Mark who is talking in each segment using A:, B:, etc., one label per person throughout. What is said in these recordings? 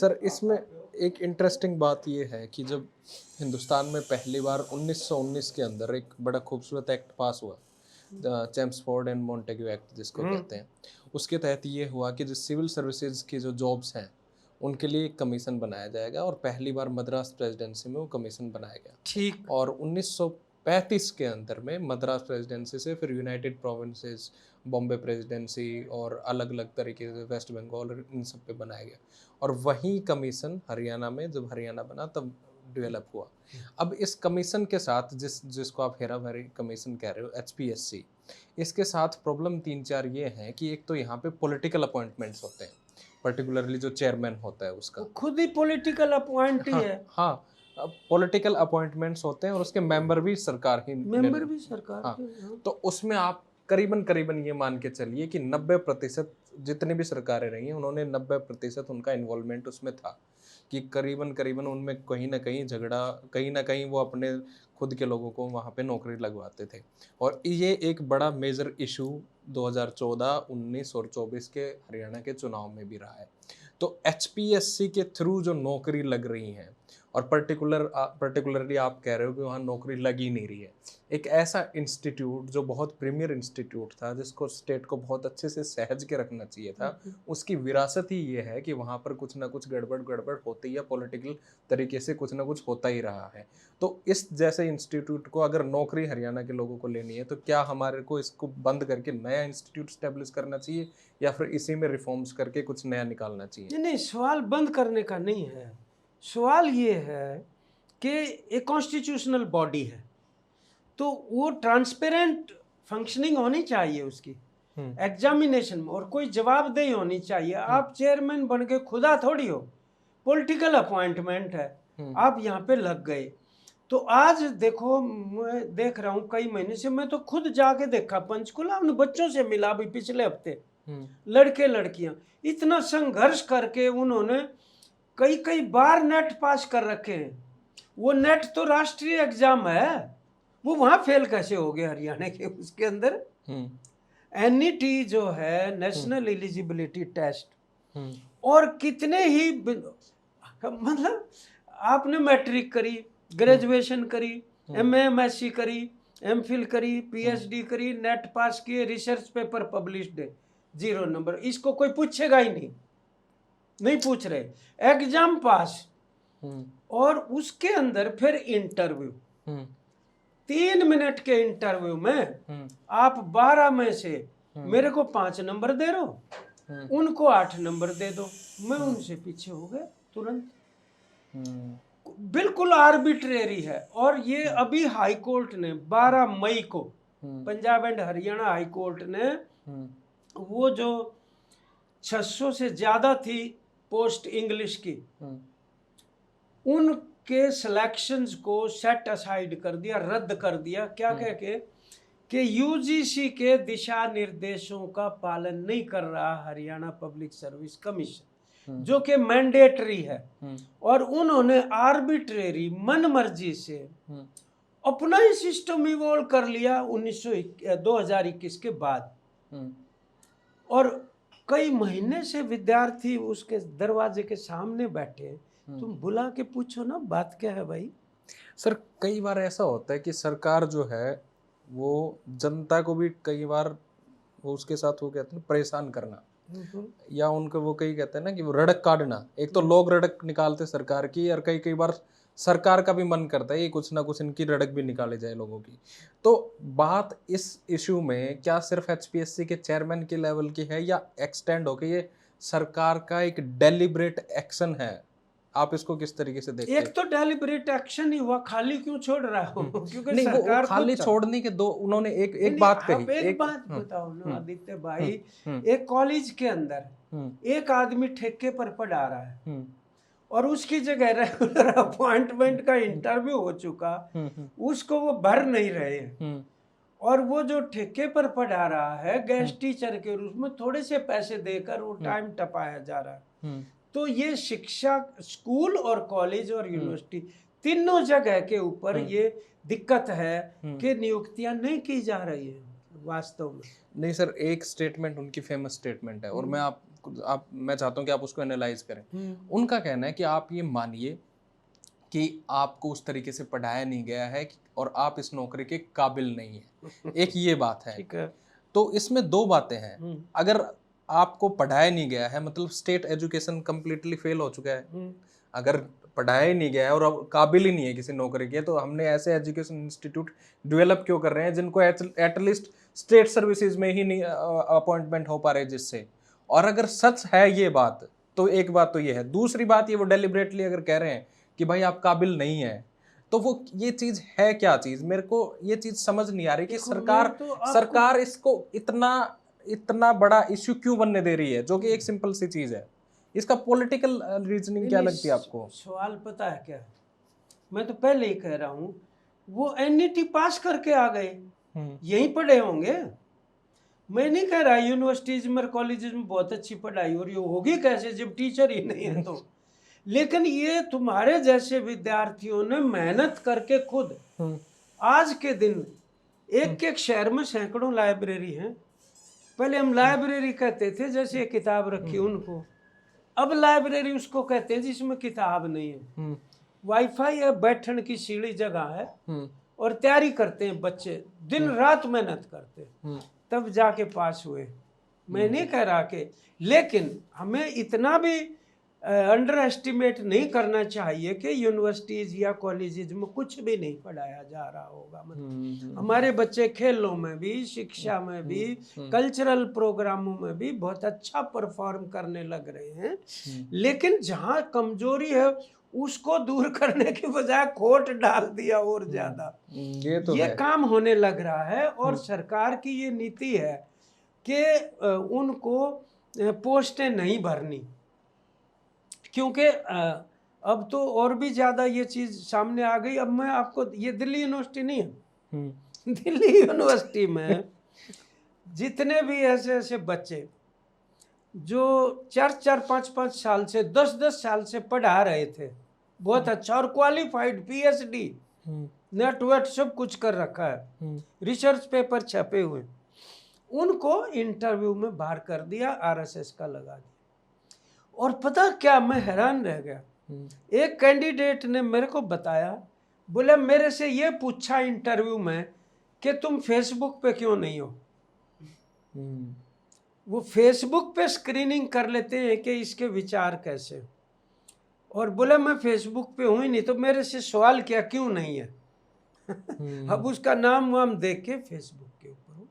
A: Sir इसमें एक interesting बात ये है कि जब हिंदुस्तान में पहली बार 1919 के अंदर एक बड़ा खूबसूरत एक्ट पास हुआ, चेम्सफोर्ड एंड मॉन्टेग्यू एक्ट जिसको कहते हैं, उसके तहत ये हुआ कि जो सिविल सर्विसेज की जो जॉब्स हैं उनके लिए एक कमीशन बनाया जाएगा और पहली बार मद्रास प्रेसिडेंसी में वो कमीशन बनाया गया।
B: ठीक।
A: और 1935 के अंदर में मद्रास प्रेसिडेंसी से फिर यूनाइटेड प्रोविंसेस, बॉम्बे प्रेसिडेंसी और अलग अलग तरीके से वेस्ट बंगाल इन सब पे बनाया गया। और वही कमीशन हरियाणा में जब हरियाणा बना तब डेवलप हुआ। अब इस कमीशन के साथ जिसको आप हेरा फेरी कमीशन कह रहे हो, एचपीएससी, इसके साथ प्रॉब्लम 3-4 ये हैं कि एक तो यहाँ पे पॉलिटिकल अपॉइंटमेंट्स होते हैं, पर्टिकुलरली जो चेयरमैन होता है उसका,
B: वो खुद ही पॉलिटिकल अपॉइंट ही है।
A: हाँ, पॉलिटिकल अपॉइंटमेंट्स होते हैं और उसके मेंबर भी सरकार ही
B: मेंबर भी सरकार
A: हाँ,
B: के, हाँ।
A: तो उसमें आप करीबन करीबन ये मान के चलिए कि 90% जितनी भी सरकारें रही हैं उन्होंने 90% उनका इन्वॉल्वमेंट उसमें था कि करीबन करीबन उनमें कहीं ना कहीं झगड़ा, कहीं ना कहीं वो अपने खुद के लोगों को वहाँ पे नौकरी लगवाते थे। और ये एक बड़ा मेजर इशू 2014, 19 और 24 के हरियाणा के चुनाव में भी रहा है। तो एचपीएससी के थ्रू जो नौकरी लग रही हैं, और पर्टिकुलरली आप कह रहे हो कि वहाँ नौकरी लग ही नहीं रही है, एक ऐसा इंस्टीट्यूट जो बहुत प्रीमियर इंस्टीट्यूट था, जिसको स्टेट को बहुत अच्छे से सहज के रखना चाहिए था, उसकी विरासत ही ये है कि वहाँ पर कुछ ना कुछ गड़बड़ होती है, पॉलिटिकल तरीके से कुछ ना कुछ होता ही रहा है। तो इस जैसे इंस्टीट्यूट को अगर नौकरी हरियाणा के लोगों को लेनी है तो क्या हमारे को इसको बंद करके नया इंस्टीट्यूट स्टेब्लिश करना चाहिए या फिर इसी में रिफॉर्म्स करके कुछ नया निकालना चाहिए?
B: नहीं, सवाल बंद करने का नहीं है। सवाल ये है कि एक कॉन्स्टिट्यूशनल बॉडी है तो वो ट्रांसपेरेंट फंक्शनिंग होनी चाहिए उसकी एग्जामिनेशन में, और कोई जवाबदेही होनी चाहिए। आप चेयरमैन बन के खुदा थोड़ी हो, पॉलिटिकल अपॉइंटमेंट है, आप यहाँ पे लग गए। तो आज देखो, मैं देख रहा हूँ कई महीने से, मैं तो खुद जाके देखा पंचकुला, उन बच्चों से मिला अभी पिछले हफ्ते, लड़के लड़कियां इतना संघर्ष करके उन्होंने कई बार नेट पास कर रखे हैं। वो नेट तो राष्ट्रीय एग्जाम है, वो वहां फेल कैसे हो गए हरियाणा के उसके अंदर? एनईटी जो है, नेशनल एलिजिबिलिटी टेस्ट, और कितने ही मतलब आपने मैट्रिक करी, ग्रेजुएशन करी, एमए एमएससी करी, एमफिल करी, पीएचडी करी, नेट पास किए, रिसर्च पेपर पब्लिश्ड है, 0 नंबर। इसको कोई पूछेगा ही नहीं पूछ रहे। एग्जाम पास, और उसके अंदर फिर इंटरव्यू, 3 मिनट के इंटरव्यू में आप 12 में से मेरे को 5 नंबर दे रहे हो, उनको 8 नंबर दे दो, मैं उनसे पीछे हो गया तुरंत। बिल्कुल आर्बिट्रेरी है। और ये अभी हाई कोर्ट ने 12 मई को, Punjab and Haryana high court ने वो जो 600 से ज्यादा थी पोस्ट इंग्लिश की, उनके सिलेक्शंस को सेट असाइड कर दिया, रद्द कर दिया। क्या कह के कि यूजीसी के दिशा निर्देशों का पालन नहीं कर रहा हरियाणा पब्लिक सर्विस कमीशन, जो कि मैंडेटरी है। और उन्होंने आर्बिट्रेरी मन मर्जी से अपना ही सिस्टम इवॉल्व कर लिया 2021 के बाद। और कई महीने से विद्यार्थी उसके दरवाजे के सामने बैठे, तुम बुला के पूछो ना बात क्या है भाई।
A: सर कई बार ऐसा होता है कि सरकार जो है वो जनता को भी कई बार वो उसके साथ वो कहते हैं परेशान करना, या उनको वो कई कहते हैं ना कि वो रड़क काटना। एक तो लोग रड़क निकालते सरकार की, और कई बार सरकार का भी मन करता है ये कुछ ना कुछ इनकी रड़क भी निकाले जाए लोगों की। तो बात इस इशू में क्या सिर्फ एचपीएससी के चेयरमैन के लेवल की है या एक्सटेंड होकर ये सरकार का एक डेलिब्रेट एक्शन है? आप इसको किस तरीके से देखते हैं?
B: एक तो डेलिब्रेट एक्शन ही हुआ, खाली क्यों छोड़ रहा हो? क्योंकि
A: नहीं,
B: सरकार
A: वो खाली छोड़ने के दो उन्होंने एक बात कही।
B: एक बात बताओ ना आदित्य भाई, एक कॉलेज के अंदर एक आदमी ठेके पर पढ़ा रहा है और उसकी जगह रेगुलर अपॉइंटमेंट का इंटरव्यू हो चुका, उसको वो भर नहीं रहे हैं, और वो जो ठेके पर पढ़ा रहा है गेस्ट टीचर के रूप में थोड़े से पैसे देकर वो टाइम टपाया जा रहा है। तो ये शिक्षा, स्कूल और कॉलेज और यूनिवर्सिटी तीनों जगह के ऊपर ये दिक्कत है कि नियुक्तियां नहीं की जा रही है वास्तव में।
A: नहीं सर, एक स्टेटमेंट उनकी फेमस स्टेटमेंट है, और मैं आप आप मैं चाहता हूँ कि आप उसको एनालाइज करें। उनका कहना है कि आप ये मानिए कि आपको उस तरीके से पढ़ाया नहीं गया है और आप इस नौकरी के काबिल नहीं है, एक ये बात है।
B: ठीक है।
A: तो इसमें दो बातें हैं, अगर आपको पढ़ाया नहीं गया है मतलब स्टेट एजुकेशन कंप्लीटली फेल हो चुका है। अगर पढ़ाया ही नहीं गया है और अब काबिल ही नहीं है किसी नौकरी के, तो हमने ऐसे एजुकेशन इंस्टीट्यूट डेवलप क्यों कर रहे हैं जिनको एटलीस्ट स्टेट सर्विसेज में ही नहीं अपॉइंटमेंट हो पा रहे जिससे। और अगर सच है ये बात, तो एक बात तो ये है। दूसरी बात ये, वो डेलिबरेटली अगर कह रहे हैं कि भाई आप काबिल नहीं है, तो वो ये चीज है क्या चीज, मेरे को ये चीज समझ नहीं आ रही कि सरकार इसको इतना बड़ा इश्यू क्यों बनने दे रही है, जो कि एक सिंपल सी चीज है। इसका पॉलिटिकल रीजनिंग क्या लगती है आपको?
B: सवाल पता है क्या, मैं तो पहले ही कह रहा हूँ, वो एनईटी पास करके आ गए, यहीं पढ़े होंगे। मैं नहीं कह रहा यूनिवर्सिटीज में कॉलेजेस में बहुत अच्छी पढ़ाई हो रही होगी, कैसे जब टीचर ही नहीं है तो। लेकिन ये तुम्हारे जैसे विद्यार्थियों ने मेहनत करके खुद, आज के दिन एक एक शहर में सैकड़ों लाइब्रेरी हैं। पहले हम लाइब्रेरी कहते थे जैसे किताब रखी उनको, अब लाइब्रेरी उसको कहते हैं जिसमें किताब नहीं है, वाईफाई है, बैठने की सीढ़ी जगह है, और तैयारी करते हैं बच्चे, दिन रात मेहनत करते हैं, तब जाके पास हुए। मैं नहीं कह रहा कि, लेकिन हमें इतना भी अंडर एस्टिमेट नहीं करना चाहिए कि यूनिवर्सिटीज या कॉलेजेज में कुछ भी नहीं पढ़ाया जा रहा होगा। मतलब हमारे बच्चे खेलों में भी, शिक्षा में भी, कल्चरल प्रोग्रामों में भी बहुत अच्छा परफॉर्म करने लग रहे हैं। लेकिन जहाँ कमजोरी है उसको दूर करने की बजाय खोट डाल दिया और ज्यादा, ये काम होने लग रहा है। और सरकार की ये नीति है कि उनको पोस्टें नहीं भरनी, क्योंकि अब तो और भी ज़्यादा ये चीज़ सामने आ गई। अब मैं आपको, ये दिल्ली यूनिवर्सिटी नहीं है, दिल्ली यूनिवर्सिटी में जितने भी ऐसे ऐसे बच्चे जो 4-4, 5-5 साल से, 10-10 साल से पढ़ा रहे थे, बहुत अच्छा और क्वालिफाइड, PhD, नेट सब कुछ कर रखा है, रिसर्च पेपर छपे हुए, उनको इंटरव्यू में बाहर कर दिया, RSS का लगा दिया। और पता क्या, मैं हैरान रह गया। एक कैंडिडेट ने मेरे को बताया, बोले मेरे से ये पूछा इंटरव्यू में कि तुम फेसबुक पे क्यों नहीं हो। वो फेसबुक पे स्क्रीनिंग कर लेते हैं कि इसके विचार कैसे, और बोले मैं फेसबुक पे हूँ ही नहीं, तो मेरे से सवाल किया क्यों नहीं है। अब उसका नाम वाम देख के फेसबुक के ऊपर,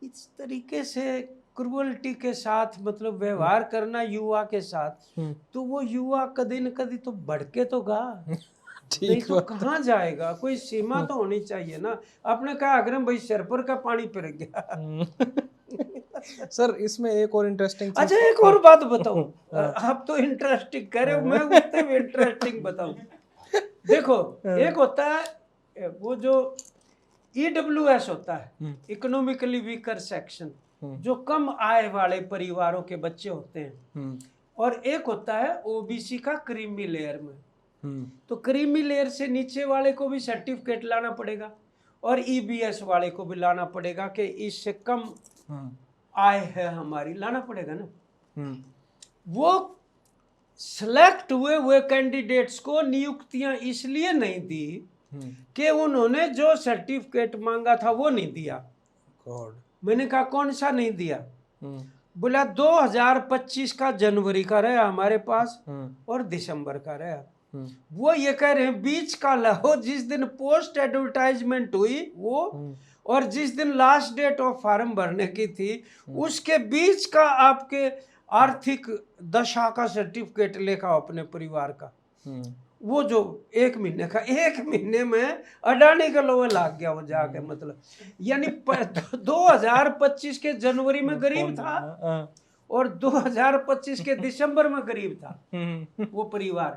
B: इस तरीके से क्रूअल्टी के साथ मतलब व्यवहार करना युवा के साथ, तो वो युवा कभी न कभी तो भड़के तो गा, नहीं तो कहाँ जाएगा। कोई सीमा तो होनी चाहिए ना। आपने कहा अग्रम भाई सर पर का पानी फिर गया।
A: सर इसमें एक और इंटरेस्टिंग,
B: अच्छा एक और बात बताऊं, आप तो इंटरेस्टिंग कह रहे हो, मैं उतने भी इंटरेस्टिंग बताऊं। देखो, एक होता है वो जो EWS होता है, इकोनॉमिकली वीकर सेक्शन, जो कम आय वाले परिवारों के बच्चे होते हैं, और एक होता है OBC का क्रीमी लेयर में। तो क्रीमी लेयर से नीचे वाले को भी सर्टिफिकेट लाना पड़ेगा, और EBS वाले को भी लाना पड़ेगा कि इससे कम आय है हमारी, लाना पड़ेगा ना। वो सिलेक्ट हुए कैंडिडेट्स को नियुक्तियां इसलिए नहीं दी कि उन्होंने जो सर्टिफिकेट मांगा था वो नहीं दिया। मैंने कहा कौन सा नहीं दिया? बोला 2025 का जनवरी का रहा हमारे पास और दिसंबर का रहा। वो ये कह रहे हैं बीच का लाओ, जिस दिन पोस्ट एडवर्टाइजमेंट हुई वो, और जिस दिन लास्ट डेट ऑफ फॉर्म भरने की थी उसके बीच का आपके आर्थिक दशा का सर्टिफिकेट लेकर आओ अपने परिवार का। वो जो 1 महीने का, 1 महीने में अडानी का लोहा लाग गया वो जाके, मतलब यानी 2025 के जनवरी में गरीब था और 2025 के दिसंबर में गरीब था वो परिवार,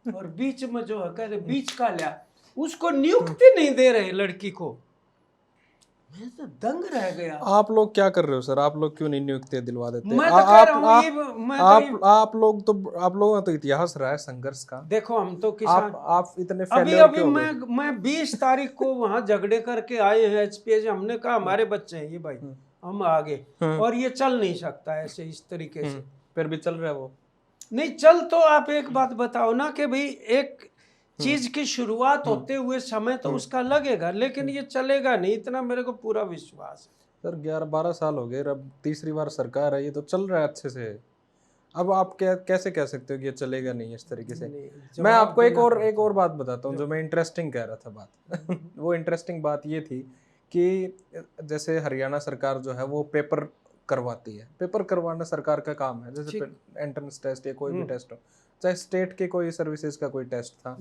B: और बीच में जो है कहते बीच का लिया, उसको नियुक्ति नहीं दे रहे लड़की को। मैं तो दंग रह गया।
A: आप लोग क्या कर रहे हो सर? आप लोग क्यों नहीं नियुक्ति दिलवा देते?
B: मैं तो कह रहा हूं,
A: आप लोगों का तो इतिहास रहा है संघर्ष का।
B: देखो हम तो किसान,
A: आप इतने फेलियर क्यों हो गए?
B: मैं 20 तारीख को वहां झगड़े करके आए हैं HPS। हमने कहा हमारे बच्चे हैं ये भाई, हम आगे, और ये चल नहीं सकता ऐसे इस तरीके से।
A: फिर भी चल रहा है वो।
B: नहीं चल, तो आप एक बात बताओ ना कि भाई एक चीज की शुरुआत होते हुए समय तो उसका लगेगा, लेकिन ये चलेगा नहीं, इतना मेरे को पूरा विश्वास है।
A: सर 11-12 साल हो गए, अब तीसरी बार सरकार है, ये तो चल रहा है अच्छे से। अब आप कैसे कह सकते हो कि ये चलेगा नहीं इस तरीके से?
B: नहीं,
A: मैं आपको एक
B: जवाब
A: और बात बताता हूँ जो मैं इंटरेस्टिंग कह रहा था बात। वो इंटरेस्टिंग बात ये थी कि जैसे हरियाणा सरकार जो है वो पेपर करवाती है, पेपर करवाना सरकार का काम है, जैसे एंट्रेंस टेस्ट या कोई भी टेस्ट हो, चाहे स्टेट के कोई सर्विसेज का कोई टेस्ट था।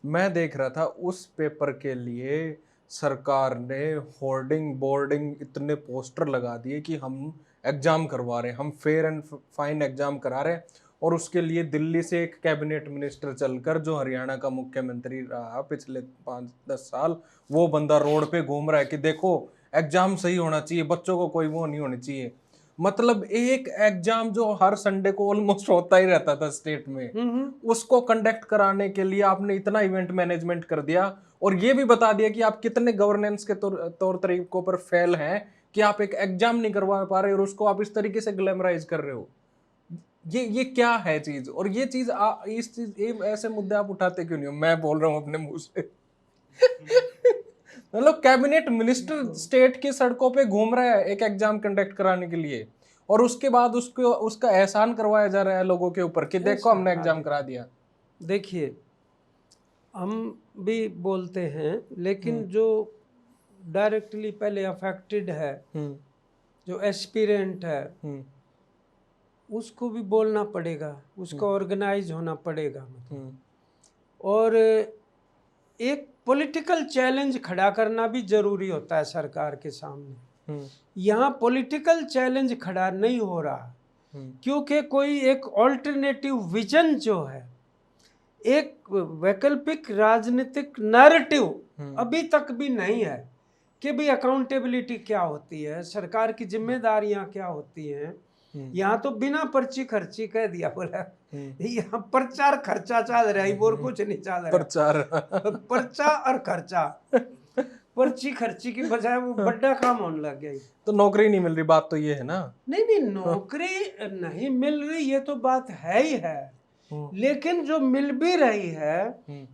A: मैं देख रहा था उस पेपर के लिए सरकार ने होर्डिंग बोर्डिंग इतने पोस्टर लगा दिए कि हम एग्जाम करवा रहे हैं, हम फेयर एंड फाइन एग्जाम करा रहे हैं। और उसके लिए दिल्ली से एक कैबिनेट मिनिस्टर चलकर, जो हरियाणा का मुख्यमंत्री रहा पिछले 5-10 साल, वो बंदा रोड पे घूम रहा है कि देखो एग्जाम सही होना चाहिए, बच्चों को कोई वो नहीं होनी चाहिए। मतलब एक एग्जाम जो हर संडे को ऑलमोस्ट होता ही रहता था स्टेट में, उसको कंडक्ट कराने के लिए आपने इतना इवेंट मैनेजमेंट कर दिया और ये भी बता दिया कि आप कितने गवर्नेंस के तौर तरीकों पर फेल हैं कि आप एक एग्जाम नहीं करवा पा रहे और उसको आप इस तरीके से ग्लैमराइज कर रहे हो। ये क्या है चीज? और ये चीज इस चीज ऐसे मुद्दे आप उठाते क्यों नहीं हो? मैं बोल रहा हूँ अपने मुंह से। मतलब कैबिनेट मिनिस्टर स्टेट की सड़कों पे घूम रहा है एक एग्जाम कंडक्ट कराने के लिए, और उसके बाद उसको उसका एहसान करवाया जा रहा है लोगों के ऊपर कि देखो हमने एग्जाम करा दिया।
B: देखिए, हम भी बोलते हैं, लेकिन जो डायरेक्टली पहले अफेक्टेड है, जो एस्पिरेंट है, उसको भी बोलना पड़ेगा, उसको ऑर्गेनाइज होना पड़ेगा। और एक पॉलिटिकल चैलेंज खड़ा करना भी जरूरी होता है सरकार के सामने। यहाँ पॉलिटिकल चैलेंज खड़ा नहीं हो रहा क्योंकि कोई एक ऑल्टरनेटिव विजन जो है, एक वैकल्पिक राजनीतिक नैरेटिव अभी तक भी नहीं है कि भाई अकाउंटेबिलिटी क्या होती है, सरकार की जिम्मेदारियां क्या होती हैं। यहाँ तो बिना पर्ची खर्ची कह दिया बोला, यहाँ प्रचार खर्चा चल रहा है, और कुछ नहीं चल रहा।
A: प्रचार
B: पर्चा और खर्चा, पर्ची खर्ची की बजाय वो बड़ा काम होने लग गया।
A: तो नौकरी नहीं मिल रही, बात तो ये है ना।
B: नहीं, नौकरी नहीं मिल रही, ये तो बात है ही है, लेकिन जो मिल भी रही है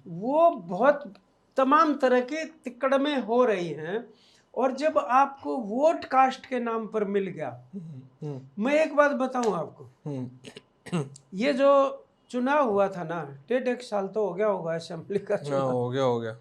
B: वो बहुत तमाम तरह के तिकड़ में हो रही हैं। और जब आपको वोट कास्ट के नाम पर मिल गया, मैं एक बात बताऊं आपको, ये जो चुनाव हुआ था ना, 1.5 साल तो हो गया होगा असेंबली का चुनाव,
A: हो गया